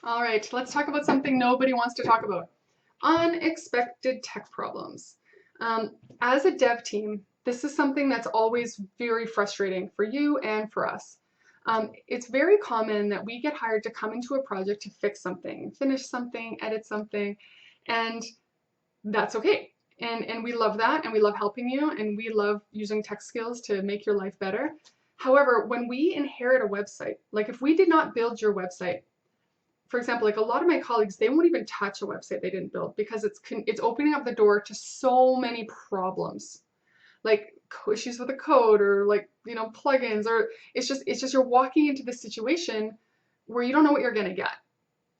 All right, let's talk about something nobody wants to talk about. Unexpected tech problems. As a dev team, this is something that's always very frustrating for you and for us. It's very common that we get hired to come into a project to fix something, finish something, edit something, and that's okay. And we love that, and we love helping you, and we love using tech skills to make your life better. However, when we inherit a website, like if we did not build your website, for example, like a lot of my colleagues, they won't even touch a website they didn't build because it's opening up the door to so many problems, like issues with the code or like plugins, or it's just you're walking into this situation where you don't know what you're gonna get,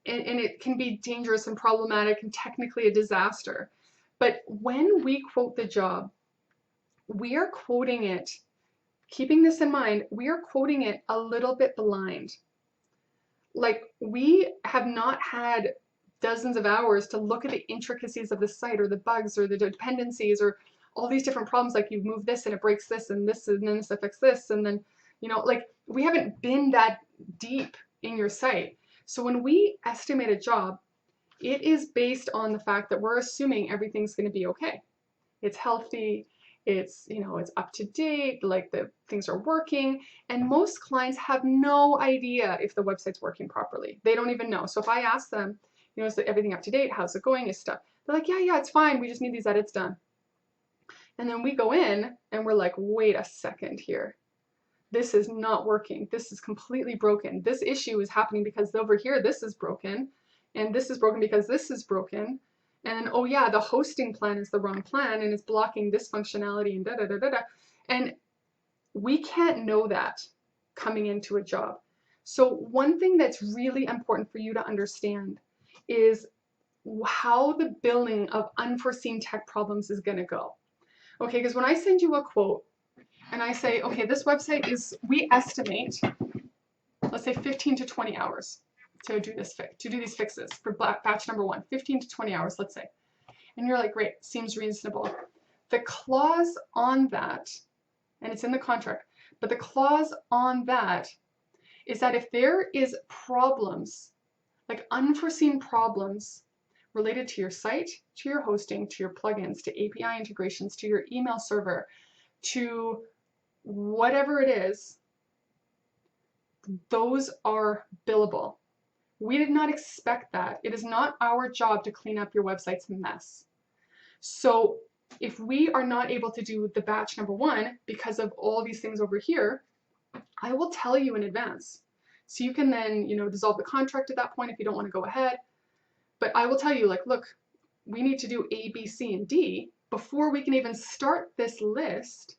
and it can be dangerous and problematic and technically a disaster. But when we quote the job, we are quoting it, keeping this in mind, we are quoting it a little bit blind. Like, we have not had dozens of hours to look at the intricacies of the site or the bugs or the dependencies or all these different problems, like you move this and it breaks this and this and then this affects this, and then like we haven't been that deep in your site. So when we estimate a job, it is based on the fact that we're assuming everything's going to be okay. It's healthy, it's up to date, like the things are working, and most clients have no idea if the website's working properly. They don't even know. So if I ask them, is everything up to date? How's it going? Is stuff? They're like, yeah, it's fine. We just need these edits done. And then we go in and we're like, wait a second here. This is not working. This is completely broken. This issue is happening because over here this is broken, and this is broken because this is broken. And oh yeah, the hosting plan is the wrong plan and it's blocking this functionality and da da da da da. And we can't know that coming into a job. So one thing that's really important for you to understand is how the billing of unforeseen tech problems is going to go. Okay, because when I send you a quote and I say, okay, this website we estimate, let's say 15 to 20 hours to do these fixes for batch number 1, 15 to 20 hours, let's say. And you're like, great, seems reasonable. The clause on that, and it's in the contract, but the clause on that is that if there is problems, like unforeseen problems related to your site, to your hosting, to your plugins, to API integrations, to your email server, to whatever it is, those are billable. We did not expect that. It is not our job to clean up your website's mess. So if we are not able to do the batch number 1 because of all these things over here, I will tell you in advance. So you can then, dissolve the contract at that point if you don't want to go ahead. But I will tell you, like, look, we need to do A, B, C, and D before we can even start this list.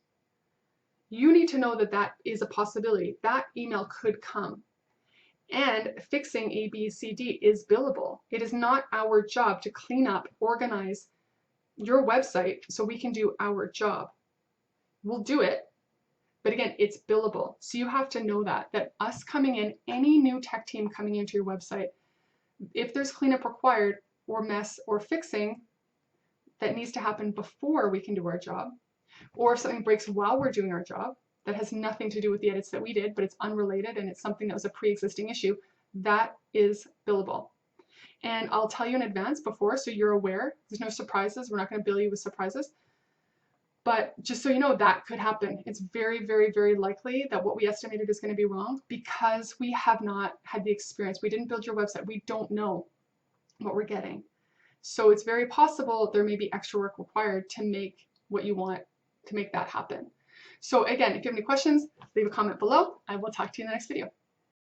You need to know that that is a possibility. That email could come. And fixing A, B, C, D is billable. It is not our job to clean up, organize your website so we can do our job. We'll do it, but again, it's billable. So you have to know that us coming in, any new tech team coming into your website, if there's cleanup required or mess or fixing that needs to happen before we can do our job, or if something breaks while we're doing our job that has nothing to do with the edits that we did, but it's unrelated and it's something that was a pre-existing issue, that is billable. And I'll tell you in advance before so you're aware. There's no surprises. We're not going to bill you with surprises. But just so you know, that could happen. It's very, very, very likely that what we estimated is going to be wrong because we have not had the experience. We didn't build your website. We don't know what we're getting. So it's very possible there may be extra work required to make what you want to make that happen. So again, if you have any questions, leave a comment below. I will talk to you in the next video.